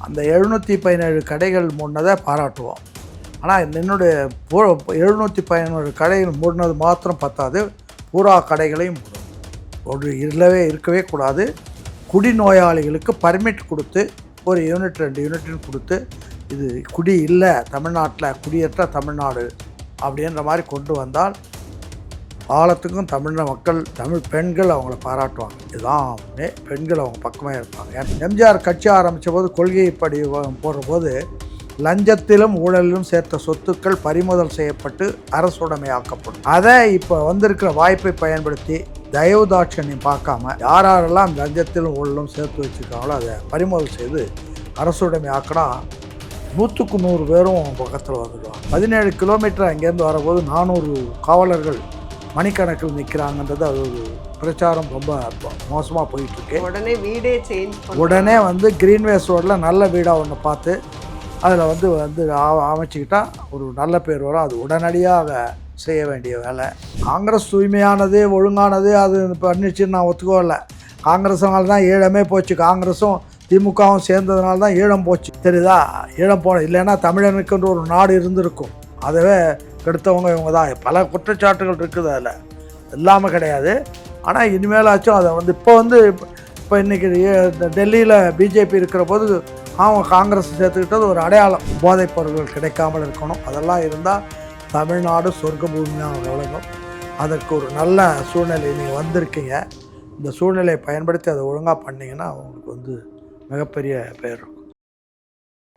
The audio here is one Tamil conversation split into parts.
அந்த 717 கடைகள் மூடினதை பாராட்டுவோம். ஆனால் என்னுடைய 717 கடைகள் மூடினது மாத்திரம் பத்தாது, பூரா கடைகளையும் மூடும். ஒரு இருக்கவே கூடாது. குடிநோயாளிகளுக்கு பர்மிட் கொடுத்து ஒரு யூனிட் 2 யூனிட்னு கொடுத்து, இது குடி இல்லை தமிழ்நாட்டில், குடியேற்ற தமிழ்நாடு அப்படின்ற மாதிரி கொண்டு வந்தால் காலத்துக்கும் தமிழ் மக்கள், தமிழ் பெண்கள் அவங்கள பாராட்டுவாங்க. இதுதான் பெண்கள் அவங்க பக்கமாக இருப்பாங்க. எம்ஜிஆர் கட்சி ஆரம்பித்த போது கொள்கைப்படி போடுற போது லஞ்சத்திலும் ஊழலிலும் சேர்த்த சொத்துக்கள் பறிமுதல் செய்யப்பட்டு அரசுடைமையாக்கப்படும். அதை இப்போ வந்திருக்கிற வாய்ப்பை பயன்படுத்தி தயவுதாட்சண்யம் பார்க்காம யாரெல்லாம் லஞ்சத்திலும் ஊழலும் சேர்த்து வச்சுருக்காங்களோ அதை பறிமுதல் செய்து அரசுடைமை ஆக்கினா 100க்கு 100 பேரும் பக்கத்தில் வந்துடுவாங்க. 17 கிலோமீட்டர் அங்கேருந்து வரபோது 400 காவலர்கள் மணிக்கணக்கில் நிற்கிறாங்கன்றது அது ஒரு பிரச்சாரம் ரொம்ப மோசமாக போயிட்டுருக்கு. உடனே வீடே உடனே வந்து கிரீன்வேஸ் ரோடில் நல்ல வீடாக ஒன்று பார்த்து அதில் வந்து அமைச்சிக்கிட்டா ஒரு நல்ல பேர் வரும். அது உடனடியாக செய்ய வேண்டிய வேலை. காங்கிரஸ் தூய்மையானது ஒழுங்கானது அது பண்ணிச்சுன்னு நான் ஒத்துக்கோல. காங்கிரஸ்னால தான் ஈழமே போச்சு. காங்கிரஸும் திமுகவும் சேர்ந்ததுனால தான் ஈழம் போச்சு. தெரியுதா? ஈழம் போன இல்லைன்னா தமிழனுக்குன்ற ஒரு நாடு இருந்திருக்கும். அதவே கெடுத்தவங்க இவங்க தான். பல குற்றச்சாட்டுகள் இருக்குது, அதில் இல்லாமல் கிடையாது. ஆனால் இனிமேலாச்சும் அதை வந்து இப்போ இன்றைக்கி டெல்லியில் பிஜேபி இருக்கிற போது அவங்க காங்கிரஸ் சேர்த்துக்கிட்டது ஒரு அடையாளம். போதைப் பொருட்கள் கிடைக்காமல் இருக்கணும். அதெல்லாம் இருந்தால் தமிழ்நாடு சொர்க்க பூமியாக விளங்கும். அதற்கு ஒரு நல்ல சூழ்நிலை நீங்கள் வந்திருக்கீங்க. இந்த சூழ்நிலையை பயன்படுத்தி அதை ஒழுங்காக பண்ணிங்கன்னா அவங்களுக்கு வந்து மிகப்பெரிய பெயர் இருக்கும்.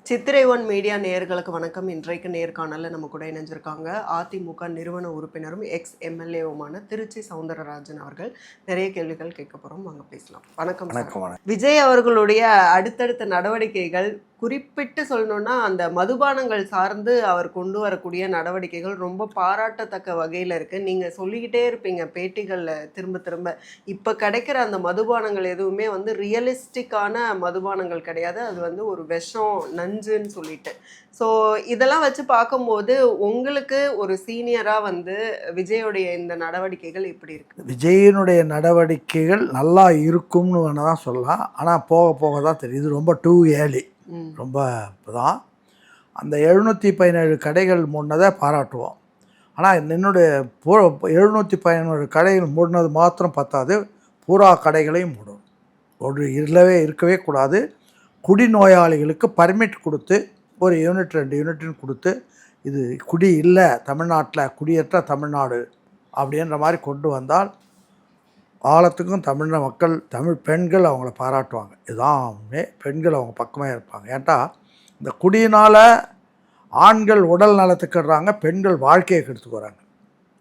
சித்திரை ஒன் மீடியா நேயர்களுக்கு வணக்கம். இன்றைக்கு நேர்காணலில் நம்ம கூட இணைஞ்சிருக்காங்க அதிமுக நிறுவன உறுப்பினரும் எக்ஸ்-எம்எல்ஏவுமான திருச்சி சவுந்தரராஜன் அவர்கள். நிறைய கேள்விகள் கேட்க போகிறோம், வாங்க பேசலாம். வணக்கம். வணக்கம். விஜய் அவர்களுடைய அடுத்தடுத்த நடவடிக்கைகள், குறிப்பிட்டு சொல்லணும்னா அந்த மதுபானங்கள் சார்ந்து அவர் கொண்டு வரக்கூடிய நடவடிக்கைகள் ரொம்ப பாராட்டத்தக்க வகையில் இருக்குது. நீங்கள் சொல்லிக்கிட்டே இருப்பீங்க பேட்டிகளில் திரும்ப திரும்ப. இப்போ கிடைக்கிற அந்த மதுபானங்கள் எதுவுமே வந்து ரியலிஸ்டிக்கான மதுபானங்கள் கிடையாது. அது வந்து ஒரு விஷம், நஞ்சுன்னு சொல்லிட்டு. ஸோ இதெல்லாம் வச்சு பார்க்கும்போது உங்களுக்கு ஒரு சீனியராக வந்து விஜயோடைய இந்த நடவடிக்கைகள் எப்படி இருக்குது? விஜயினுடைய நடவடிக்கைகள் நல்லா இருக்கும்னு வேணால் தான் சொல்லலாம். ஆனால் போக போக தான் தெரியும். இது ரொம்ப டூ ஏர்லி, ரொம்ப இப்போதான். அந்த 717 கடைகள் மூடினதை பாராட்டுவோம். ஆனால் என்னுடைய 717 கடைகள் மூடினது மாத்திரம் பத்தாது, பூரா கடைகளையும் மூடும். ஒரு இருக்கவே கூடாது. குடிநோயாளிகளுக்கு பர்மிட் கொடுத்து ஒரு யூனிட் 2 யூனிட்னு கொடுத்து, இது குடி இல்லை தமிழ்நாட்டில், குடியேற்ற தமிழ்நாடு அப்படின்ற மாதிரி கொண்டு வந்தால் காலத்துக்கும் தமிழ் மக்கள், தமிழ் பெண்கள் அவங்கள பாராட்டுவாங்க. இதுதான் பெண்கள் அவங்க பக்கமாக இருப்பாங்க. ஏன்டா இந்த குடியினால் ஆண்கள் உடல் நலத்துக்கிடுறாங்க, பெண்கள் வாழ்க்கையை கெடுத்துக்கிறாங்க.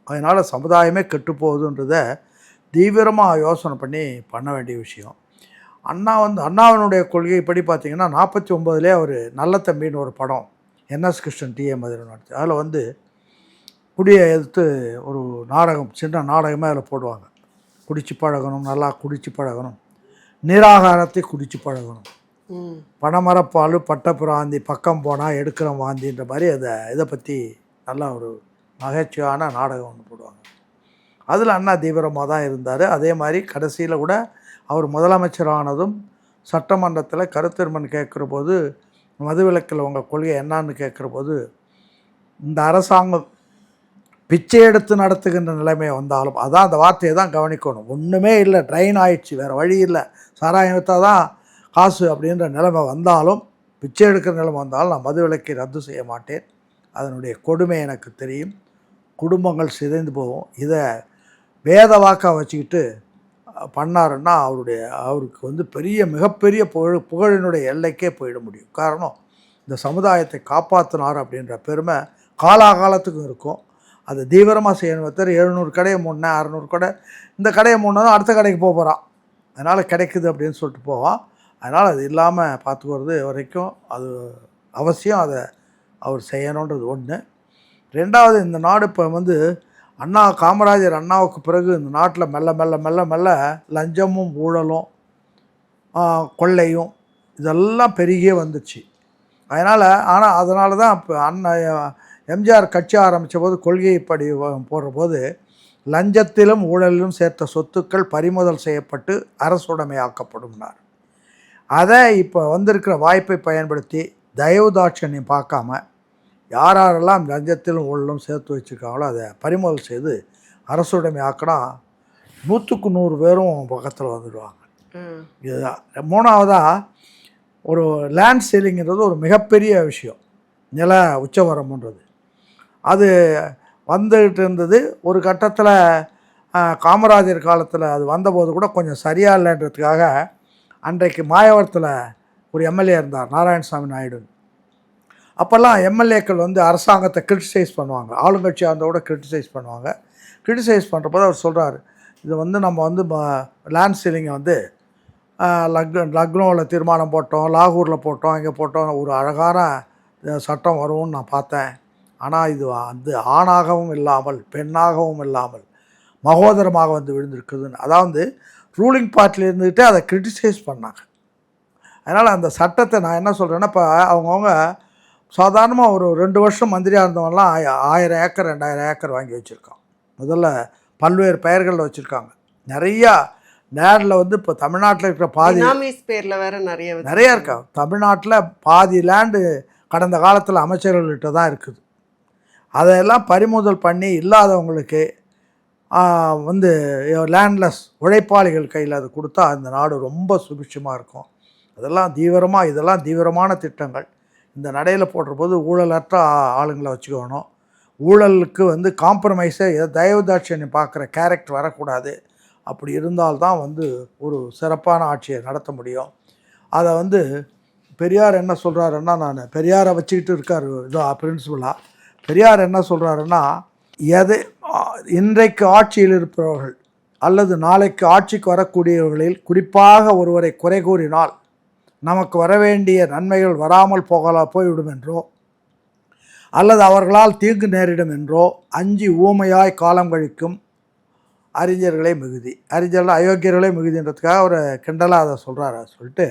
அதனால் சமுதாயமே கெட்டு போகுதுன்றதை தீவிரமாக யோசனை பண்ண வேண்டிய விஷயம். அண்ணாவினுடைய கொள்கைப்படி பார்த்திங்கன்னா 49லே அவர் நல்ல தம்பின்னு ஒரு படம் என்எஸ் கிருஷ்ணன் டிஏ மதுரை நடத்தி, அதில் வந்து குடியை எதிர்த்து ஒரு நாடகம், சின்ன நாடகமே அதில் போடுவாங்க. குடிச்சு பழகணும், நல்லா குடிச்சு பழகணும், நிராகாரத்தை குடிச்சு பழகணும், பனைமரப்பால் பட்ட பிராந்தி பக்கம் போனால் எடுக்கிற வாந்தின்ற மாதிரி இதை பற்றி நல்லா ஒரு நகைச்சுவையான நாடகம் ஒன்று போடுவாங்க. அதில் அண்ணா தீவிரமாக தான் இருந்தார். அதே மாதிரி கடைசியில் கூட அவர் முதலமைச்சரானதும் சட்டமன்றத்தில் கருத்தெருமன் கேட்குற போது மதுவிலக்கில் உங்கள் கொள்கை என்னான்னு கேட்குற போது, இந்த அரசாங்கம் பிச்சை எடுத்து நடத்துகின்ற நிலைமை வந்தாலும், அதான் அந்த வார்த்தையை தான் கவனிக்கணும். ஒன்றுமே இல்லை, ட்ரைன் ஆயிடுச்சு, வேறு வழி இல்லை, சாராயம் விற்றா தான் காசு அப்படின்ற நிலைமை வந்தாலும், பிச்சை எடுக்கிற நிலைமை வந்தாலும் நான் மதுவிலக்கை ரத்து செய்ய மாட்டேன். அதனுடைய கொடுமை எனக்கு தெரியும். குடும்பங்கள் சிதைந்து போகும். இதை வேத வாக்காக வச்சுக்கிட்டு பண்ணாருன்னா அவருக்கு வந்து மிகப்பெரிய புகழினுடைய எல்லைக்கே போயிட முடியும். காரணம், இந்த சமுதாயத்தை காப்பாற்றினார் அப்படின்ற பெருமை காலாகாலத்துக்கும் இருக்கும். அது தீவிரமாக செய்யணும். 700 கடையை மூடினேன், 600 கடை, இந்த கடையை மூடினதும் அடுத்த கடைக்கு போகிறான். அதனால் கிடைக்குது அப்படின்னு சொல்லிட்டு போவான். அதனால் அது இல்லாமல் பார்த்துக்கிறது வரைக்கும் அது அவசியம். அதை அவர் செய்யணுன்றது ஒன்று. ரெண்டாவது, இந்த நாடு இப்போ வந்து காமராஜர் அண்ணாவுக்கு பிறகு இந்த நாட்டில் மெல்ல மெல்ல மெல்ல மெல்ல லஞ்சமும் ஊழலும் கொள்ளையும் இதெல்லாம் பெருகியே வந்துச்சு. அதனால தான் இப்போ எம்ஜிஆர் கட்சி ஆரம்பித்த போது கொள்கைப்படி போடுற போது லஞ்சத்திலும் ஊழலிலும் சேர்த்த சொத்துக்கள் பறிமுதல் செய்யப்பட்டு அரசுடைமையாக்கப்படும்னார். அதை இப்போ வந்திருக்கிற வாய்ப்பை பயன்படுத்தி தயவு தாட்சண்யம் பார்க்காம யாரெல்லாம் லஞ்சத்திலும் ஊழலும் சேர்த்து வச்சுருக்காங்களோ அதை பறிமுதல் செய்து அரசுடைமை ஆக்கினா 100க்கு 100 பேரும் பக்கத்தில் வந்துடுவாங்க. இதுதான். மூணாவதாக ஒரு லேண்ட் சீலிங்கிறது ஒரு மிகப்பெரிய விஷயம். நில உச்சவரம்புன்றது அது வந்துகிட்டு இருந்தது. ஒரு கட்டத்தில் காமராஜர் காலத்தில் அது வந்தபோது கூட கொஞ்சம் சரியாக இல்லைன்றதுக்காக அன்றைக்கு மாயவரத்தில் ஒரு எம்எல்ஏ இருந்தார், நாராயணசாமி நாயுடு. அப்போல்லாம் எம்எல்ஏக்கள் வந்து அரசாங்கத்தை கிரிட்டிசைஸ் பண்ணுவாங்க, ஆளுங்கட்சியாக இருந்தால் கூட கிரிட்டிசைஸ் பண்ணுவாங்க. கிரிட்டிசைஸ் பண்ணுறப்போ அவர் சொல்கிறார், இது வந்து நம்ம வந்து லேண்ட் சீலிங்கை வந்து லக்னோவில் தீர்மானம் போட்டோம், லாகூரில் போட்டோம், இங்கே போட்டோம், ஒரு அழகான சட்டம் வரும்னு நான் பார்த்தேன். ஆனால் இது வந்து ஆணாகவும் இல்லாமல் பெண்ணாகவும் இல்லாமல் மகோதரமாக வந்து விழுந்திருக்குதுன்னு. அதாவது ரூலிங் பார்ட்டியில் இருந்துக்கிட்டே அதை கிரிட்டிசைஸ் பண்ணாங்க. அதனால் அந்த சட்டத்தை நான் என்ன சொல்கிறேன்னா, இப்போ அவங்கவுங்க சாதாரணமாக ஒரு 2 வருஷம் மந்திரியாக இருந்தவங்கலாம் 1000 ஏக்கர் 2000 ஏக்கர் வாங்கி வச்சுருக்கான். முதல்ல பல்வேறு பெயர்களில் வச்சுருக்காங்க. நிறையா நேரில் வந்து இப்போ தமிழ்நாட்டில் இருக்கிற பாதி பேரில் வேறு நிறையா இருக்கா. தமிழ்நாட்டில் பாதி லேண்டு கடந்த காலத்தில் அமைச்சர்கள்கிட்ட தான் இருக்குது. அதையெல்லாம் பறிமுதல் பண்ணி இல்லாதவங்களுக்கு வந்து லேண்ட்லெஸ் உழைப்பாளிகள் கையில் அது கொடுத்தா அந்த நாடு ரொம்ப சுபிட்சமாக இருக்கும். இதெல்லாம் தீவிரமான திட்டங்கள். இந்த நடையில் போடுற போது ஊழலற்ற ஆளுங்களை வச்சுக்கணும். ஊழலுக்கு வந்து காம்ப்ரமைஸை தயவு தாட்சியம் பார்க்குற கேரக்டர் வரக்கூடாது. அப்படி இருந்தால்தான் வந்து ஒரு சிறப்பான ஆட்சியை நடத்த முடியும். அதை வந்து பெரியார் என்ன சொல்கிறாருன்னா, நான் பெரியாரை வச்சுக்கிட்டு இருக்கார் இதோ பிரின்சிபலாக. பெரியார் என்ன சொல்கிறாருன்னா, இன்றைக்கு ஆட்சியில் இருப்பவர்கள் அல்லது நாளைக்கு ஆட்சிக்கு வரக்கூடியவர்களில் குறிப்பாக ஒருவரை குறை கூறினால் நமக்கு வரவேண்டிய நன்மைகள் வராமல் போய்விடும் என்றோ அல்லது அவர்களால் தீங்கு நேரிடும் என்றோ அஞ்சி ஊமையாய் காலம் கழிக்கும் அறிஞர்களே மிகுதி. அறிஞர்கள் அயோக்கியர்களே மிகுதின்றதுக்காக ஒரு கிண்டலாக அதை சொல்கிறார். சொல்லிட்டு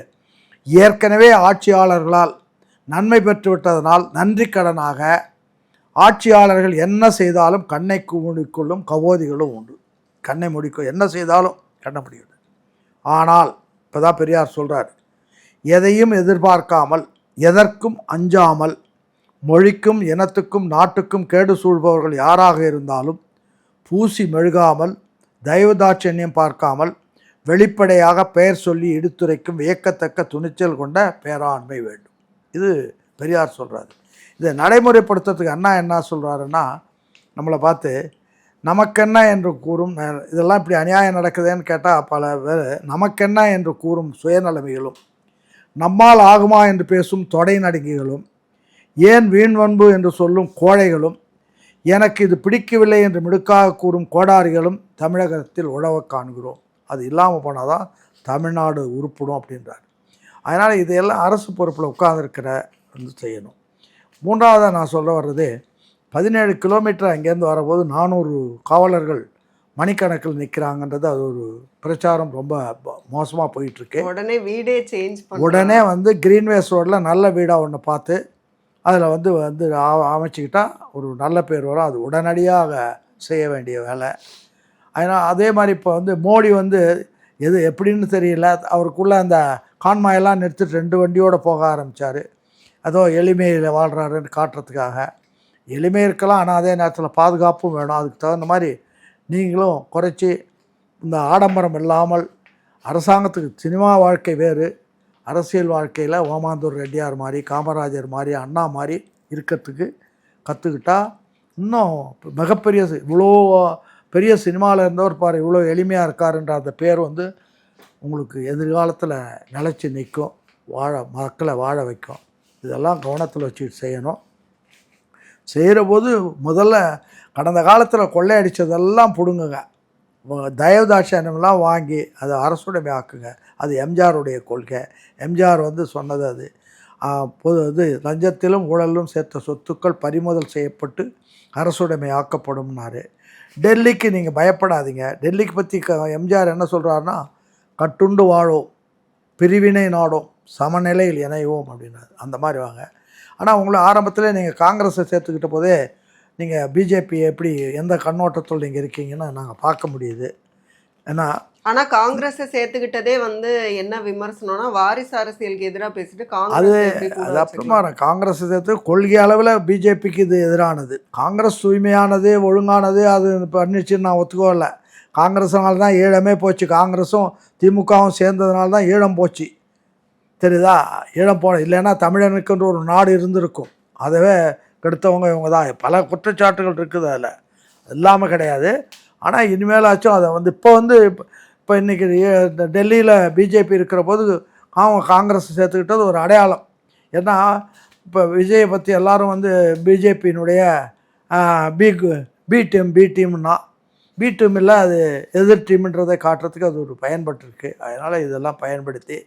ஏற்கனவே ஆட்சியாளர்களால் நன்மை பெற்று விட்டதனால் நன்றி கடனாக ஆட்சியாளர்கள் என்ன செய்தாலும் கண்ணை மூடிக்கொள்ளும் கவோதிகளும் உண்டு. கண்ணை மூடிக்கொள் என்ன செய்தாலும் கண்ண முடியாது. ஆனால் இப்போ தான் பெரியார் சொல்கிறார், எதையும் எதிர்பார்க்காமல் எதற்கும் அஞ்சாமல் மொழிக்கும் இனத்துக்கும் நாட்டுக்கும் கேடு சூழ்பவர்கள் யாராக இருந்தாலும் பூசி மெழுகாமல் தயவுதாட்சண்யம் பார்க்காமல் வெளிப்படையாக பெயர் சொல்லி எடுத்துரைக்கும் வியக்கத்தக்க துணிச்சல் கொண்ட பேராண்மை வேண்டும். இது பெரியார் சொல்கிறாரு. இதை நடைமுறைப்படுத்துறதுக்கு அண்ணா என்ன சொல்கிறாருன்னா, நம்மளை பார்த்து நமக்கென்ன என்று கூறும், இதெல்லாம் இப்படி அநியாயம் நடக்குதுன்னு கேட்டால் பல பேர் நமக்கென்ன என்று கூறும் சுயநலமைகளும், நம்மால் ஆகுமா என்று பேசும் தொடை நடுங்கிகளும், ஏன் வீண்வன்பு என்று சொல்லும் கோழைகளும், எனக்கு இது பிடிக்கவில்லை என்று மிடுக்காக கூறும் கோடாரிகளும் தமிழகத்தில் உழவ காண்கிறோம். அது இல்லாமல் போனால் தான் தமிழ்நாடு உருப்படும் அப்படின்றார். அதனால் இதையெல்லாம் அரசு பொறுப்பில் உட்கார்ந்துருக்கிற வந்து செய்யணும். மூன்றாவதாக நான் சொல்ல வர்றது, 17 கிலோமீட்டர் அங்கேருந்து வரபோது 400 காவலர்கள் மணிக்கணக்கில் நிற்கிறாங்கன்றது அது ஒரு பிரச்சாரம் ரொம்ப மோசமாக போயிட்டுருக்கு. உடனே வீடே சேஞ்ச் உடனே வந்து கிரீன்வேஸ் ரோடில் நல்ல வீடாக ஒன்று பார்த்து அதில் வந்து அமைச்சிக்கிட்டால் ஒரு நல்ல பேர் வரும். அது உடனடியாக செய்ய வேண்டிய வேலை. அதனால் அதே மாதிரி இப்போ வந்து மோடி வந்து எது எப்படின்னு தெரியல, அவருக்குள்ளே அந்த கான்மாயெல்லாம் நிறுத்திட்டு 2 வண்டியோடு போக ஆரம்பித்தார். அதோ எளிமையில் வாழ்கிறாருன்னு காட்டுறதுக்காக. எளிமை இருக்கலாம், ஆனால் அதே நேரத்தில் பாதுகாப்பும் வேணும். அதுக்கு தகுந்த மாதிரி நீங்களும் குறைச்சி இந்த ஆடம்பரம் இல்லாமல் அரசாங்கத்துக்கு சினிமா வாழ்க்கை வேறு, அரசியல் வாழ்க்கையில் ஓமாந்தூர் ரெட்டியார் மாதிரி, காமராஜர் மாதிரி, அண்ணா மாதிரி இருக்கிறதுக்கு கற்றுக்கிட்டா இன்னும் மிகப்பெரிய இவ்வளோ பெரிய சினிமாவில் இருந்தவர் பாரு இவ்வளோ எளிமையாக இருக்காருன்ற அந்த பேர் வந்து உங்களுக்கு எதிர்காலத்தில் நிலச்சி நிற்கும், மக்களை வாழ வைக்கும். இதெல்லாம் கவனத்தில் வச்சுட்டு செய்யணும். செய்கிற போது முதல்ல கடந்த காலத்தில் கொள்ளையடித்ததெல்லாம் பிடுங்குங்க, தயவுதாட்சியம்லாம் வாங்கி அதை அரசுடைமை ஆக்குங்க. அது எம்ஜிஆருடைய கொள்கை. எம்ஜிஆர் வந்து சொன்னது அது. இது லஞ்சத்திலும் ஊழலும் சேர்த்த சொத்துக்கள் பறிமுதல் செய்யப்பட்டு அரசுடைமை ஆக்கப்படும்னாரு. டெல்லிக்கு நீங்கள் பயப்படாதீங்க. டெல்லிக்கு பற்றி எம்ஜிஆர் என்ன சொல்கிறாருன்னா, கட்டுண்டு வாழோம், பிரிவினை நாடோம், சமநிலையில் இணைவோம் அப்படின்னாரு. அந்த மாதிரி வாங்க. ஆனால் உங்களை ஆரம்பத்தில் நீங்கள் காங்கிரஸை சேர்த்துக்கிட்ட போதே நீங்கள் பிஜேபி எப்படி எந்த கண்ணோட்டத்தில் நீங்கள் இருக்கீங்கன்னு நாங்கள் பார்க்க முடியுது. ஏன்னா ஆனா காங்கிரஸை சேர்த்துக்கிட்டதே வந்து என்ன விமர்சனம்னா வாரிசு அரசியலுக்கு எதிராக பேசிட்டு அது காங்கிரஸ் எப்படி கூட அது அப்புறமா காங்கிரஸ் சேர்த்து கொள்கை அளவில் பிஜேபிக்கு இது எதிரானது. காங்கிரஸ் தூய்மையானது ஒழுங்கானது அது பண்ணிச்சுன்னு நான் ஒத்துக்கோல. காங்கிரஸ்னால தான் ஈழமே போச்சு. காங்கிரஸும் திமுகவும் சேர்ந்ததுனால தான் ஈழம் போச்சு. தெரியுதா? ஈழம் போன இல்லைன்னா தமிழனுக்குன்ற ஒரு நாடு இருந்திருக்கும். அதவே கெடுத்தவங்க இவங்க தான். பல குற்றச்சாட்டுகள் இருக்குது அதில், இல்லாமல் கிடையாது. ஆனால் இனிமேலாச்சும் அதை வந்து இப்போ இன்றைக்கி டெல்லியில் பிஜேபி இருக்கிற போது காங்கிரஸ் சேர்த்துக்கிட்டது ஒரு அடையாளம். ஏன்னா இப்போ விஜயை பற்றி எல்லாரும் வந்து பிஜேபியினுடைய பி டீம்னா பி டீம் இல்லை, அது எதிர் டீம்ன்றதை காட்டுறதுக்கு அது ஒரு பயன்பட்டுருக்கு. அதனால் இதெல்லாம் பயன்படுத்தி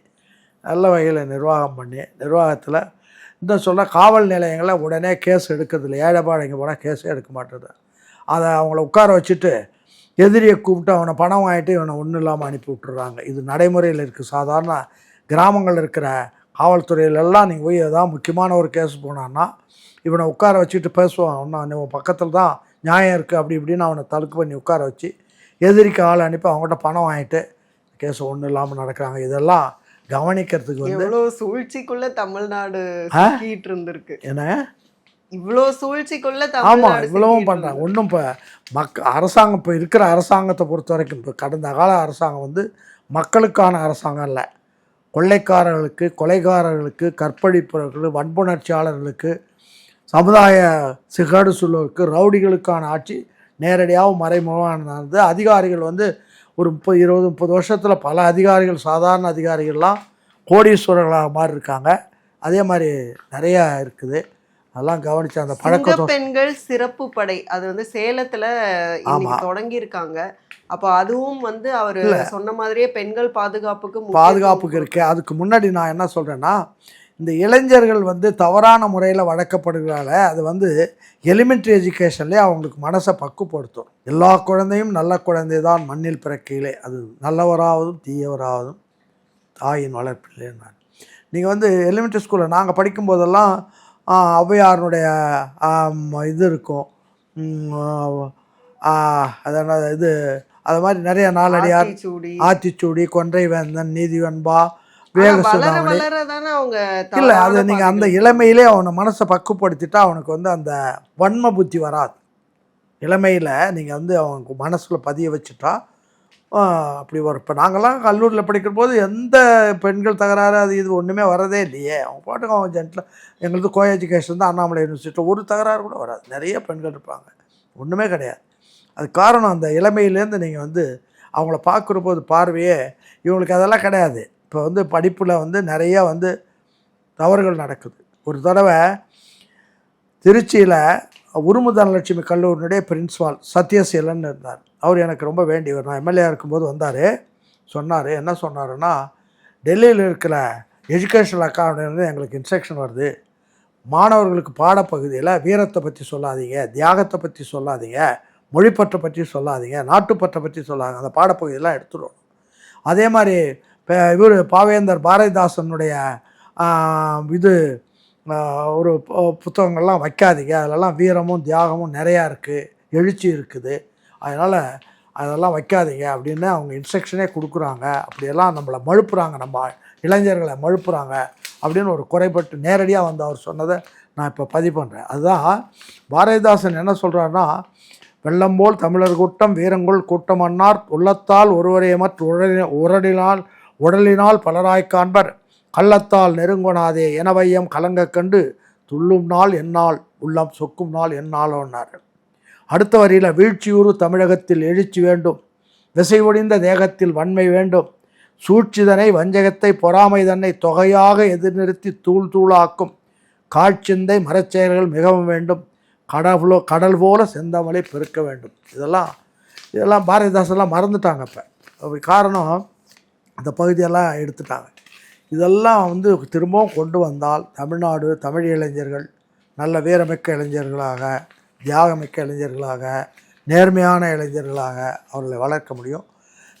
நல்ல வகையில் நிர்வாகம் பண்ணி, நிர்வாகத்தில் இன்னும் சொல்ல காவல் நிலையங்களில் உடனே கேஸ் எடுக்கிறதில்ல. ஏழைப்பாடு போனால் கேஸே எடுக்க மாட்டேது. அதை அவங்கள உட்கார வச்சுட்டு எதிரியை கூப்பிட்டு அவனை பணம் வாங்கிட்டு இவனை ஒன்றும் இல்லாமல் அனுப்பி விட்டுறாங்க. இது நடைமுறையில் இருக்குது. சாதாரண கிராமங்கள் இருக்கிற காவல்துறையிலெல்லாம் நீங்கள் போய் ஏதாவது முக்கியமான ஒரு கேஸ் போனான்னா இவனை உட்கார வச்சுட்டு பேசுவான். ஒன்றா பக்கத்தில் தான் நியாயம் இருக்குது அப்படி இப்படின்னு அவனை தடுக்கு பண்ணி உட்கார வச்சு எதிரிக்கு ஆள் அனுப்பி அவங்ககிட்ட பணம் வாங்கிட்டு கேஸ் ஒன்றும் இல்லாமல் நடக்கிறாங்க. இதெல்லாம் கவனிக்கிறதுக்கு வந்து எவ்வளோ சூழ்ச்சிக்குள்ள தமிழ்நாடு இருந்திருக்கு. என்ன இவ்வளோ சூழ்ச்சிக்குள்ள ஆமாம், இவ்வளவும் பண்ணுறாங்க. ஒன்றும் இப்போ அரசாங்கம் இப்போ இருக்கிற அரசாங்கத்தை பொறுத்த வரைக்கும் இப்போ கடந்த கால அரசாங்கம் வந்து மக்களுக்கான அரசாங்கம் இல்லை. கொள்ளைக்காரர்களுக்கு, கொலைகாரர்களுக்கு, கற்பழிப்பவர்களுக்கு, வன்புணர்ச்சியாளர்களுக்கு, சமுதாய சிகாடு சொல்லுவதற்கு, ரவுடிகளுக்கான ஆட்சி நேரடியாகவும் மறைமுகமானது. அதிகாரிகள் வந்து ஒரு 30 வருஷத்தில் பல அதிகாரிகள், சாதாரண அதிகாரிகள்லாம் கோடீஸ்வரர்களாக மாறி இருக்காங்க. அதே மாதிரி நிறையா இருக்குது. அதெல்லாம் கவனிச்சு அந்த பழக்க பெண்கள் சிறப்பு படை அது வந்து சேலத்தில் தொடங்கி இருக்காங்க. அப்போ அதுவும் வந்து அவர் சொன்ன மாதிரியே பெண்கள் பாதுகாப்புக்கு இருக்குது. அதுக்கு முன்னாடி நான் என்ன சொல்கிறேன்னா, இந்த இளைஞர்கள் வந்து தவறான முறையில் வளர்க்கப்படுகிறால அது வந்து எலிமெண்ட்ரி எஜுகேஷன்லேயே அவங்களுக்கு மனசை பக்குப்படுத்தும். எல்லா குழந்தையும் நல்ல குழந்தை தான் மண்ணில் பிறக்கையிலே, அது நல்லவராவதும் தீயவராவதும் தாயின் வளர்ப்பிலே. நீங்கள் வந்து எலிமெண்ட்ரி ஸ்கூலில் நாங்கள் படிக்கும்போதெல்லாம் ஔவையாருடைய இது இருக்கும். அதனால் இது அது மாதிரி நிறைய நாலடியார், ஆத்திச்சூடி, கொன்றை வேந்தன், நீதிவன்பா, வேகசுதாமணி. இல்லை, அது நீங்கள் அந்த இளமையிலே அவனை மனசை பக்குப்படுத்திட்டா அவனுக்கு வந்து அந்த வன்ம புத்தி வராது. இளமையில் நீங்கள் வந்து அவனுக்கு மனசில் பதிய வச்சுட்டா அப்படி வரும். இப்போ நாங்கள்லாம் கல்லூரியில் படிக்கிற போது எந்த பெண்கள் தகராறு அது இது ஒன்றுமே வரதே இல்லையே. அவங்க பாட்டுக்கு அவன் ஜென்டில், எங்களுக்கு கோ எஜுகேஷன் தான், அண்ணாமலை யூனிவர்சிட்டி, ஒரு தகராறு கூட வராது. நிறைய பெண்கள் இருப்பாங்க, ஒன்றுமே கிடையாது. அது காரணம் அந்த இளமையிலேருந்து நீங்கள் வந்து அவங்கள பார்க்குற போது பார்வையே இவங்களுக்கு அதெல்லாம் கிடையாது. இப்போ வந்து படிப்பில் வந்து நிறையா வந்து தவறுகள் நடக்குது. ஒரு தடவை திருச்சியில் உருமு தனலட்சுமி கல்லூரியினுடைய பிரின்ஸ்பால் சத்யசீலன் இருந்தார். அவர் எனக்கு ரொம்ப வேண்டியவர். நான் எம்எல்ஏ இருக்கும்போது வந்தார். சொன்னார், என்ன சொன்னாருன்னா, டெல்லியில் இருக்கிற எஜுகேஷனல் அகாடமிலேருந்து எங்களுக்கு இன்ஸ்ட்ரக்ஷன் வருது, மாணவர்களுக்கு பாடப்பகுதியில் வீரத்தை பற்றி சொல்லாதீங்க, தியாகத்தை பற்றி சொல்லாதீங்க, மொழிப்பற்றை பற்றி சொல்லாதீங்க, நாட்டுப்பற்றை பற்றி சொல்லாதீங்க, அந்த பாடப்பகுதியெல்லாம் எடுத்துடும். அதே மாதிரி இவர் பாவேந்தர் பாரதிதாசனுடைய இது ஒரு புத்தகங்கள்லாம் வைக்காதீங்க, அதிலெல்லாம் வீரமும் தியாகமும் நிறையா இருக்குது, எழுச்சி இருக்குது, அதனால் அதெல்லாம் வைக்காதீங்க அப்படின்னு அவங்க இன்ஸ்ட்ரக்ஷனே கொடுக்குறாங்க. அப்படியெல்லாம் நம்மளை மழுப்புறாங்க, நம்ம இளைஞர்களை மழுப்புறாங்க அப்படின்னு ஒரு குறைபட்டு நேரடியாக வந்து அவர் சொன்னதை நான் இப்போ பதிவு பண்ணுறேன். அதுதான் பாரதிதாசன் என்ன சொல்கிறாருன்னா, வெள்ளம்போல் தமிழர் கூட்டம் வீரங்கொள் கூட்டம் அன்னார் உள்ளத்தால் ஒருவரைய மற்ற உடலினால் பலராய் காண்பர் கள்ளத்தால் நெருங்கொணாதே எனவையம் கலங்க கண்டு துள்ளும் நாள் என்னால் உள்ளம் சொக்கும் நாள் என்னாலோன்னார். அடுத்த வரியில், வீழ்ச்சியூறு தமிழகத்தில் எழுச்சி வேண்டும், விசை ஒடிந்த தேகத்தில் வன்மை வேண்டும், சூழ்ச்சிதனை வஞ்சகத்தை பொறாமை தன்னை தொகையாக எதிர்நிறுத்தி தூள் தூளாக்கும் காட்சிந்தை மரச்செயல்கள் மிகவும் வேண்டும், கடல் போல செந்தமலை பெருக்க வேண்டும். இதெல்லாம் பாரதிதாசெல்லாம் மறந்துட்டாங்க. இப்போ காரணம் அந்த பகுதியெல்லாம் எடுத்துட்டாங்க. இதெல்லாம் வந்து திரும்பவும் கொண்டு வந்தால் தமிழ்நாடு, தமிழ் இளைஞர்கள் நல்ல வீரமிக்க இளைஞர்களாக, தியாகமிக்க இளைஞர்களாக, நேர்மையான இளைஞர்களாக அவர்களை வளர்க்க முடியும்.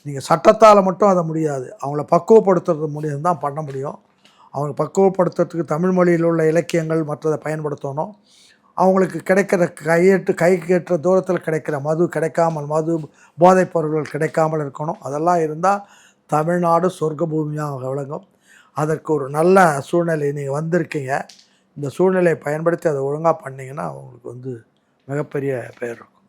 நீங்கள் சட்டத்தால் மட்டும் அதை முடியாது, அவங்கள பக்குவப்படுத்துறது முடியும் தான் பண்ண முடியும். அவங்க பக்குவப்படுத்துறதுக்கு தமிழ் மொழியில் உள்ள இலக்கியங்கள் மற்றதை பயன்படுத்தணும். அவங்களுக்கு கிடைக்கிற கைக்கு எட்டுற தூரத்தில் கிடைக்கிற மது கிடைக்காமல், போதைப் பொருட்கள் கிடைக்காமல் இருக்கணும். அதெல்லாம் இருந்தால் தமிழ்நாடு சொர்க்க பூமியாக விளங்கும். அதற்கு ஒரு நல்ல சூழ்நிலை நீங்கள் வந்திருக்கீங்க. இந்த சூழ்நிலையை பயன்படுத்தி அதை ஒழுங்காக பண்ணிங்கன்னா அவங்களுக்கு மிகப்பெரிய பெயர் இருக்கும்.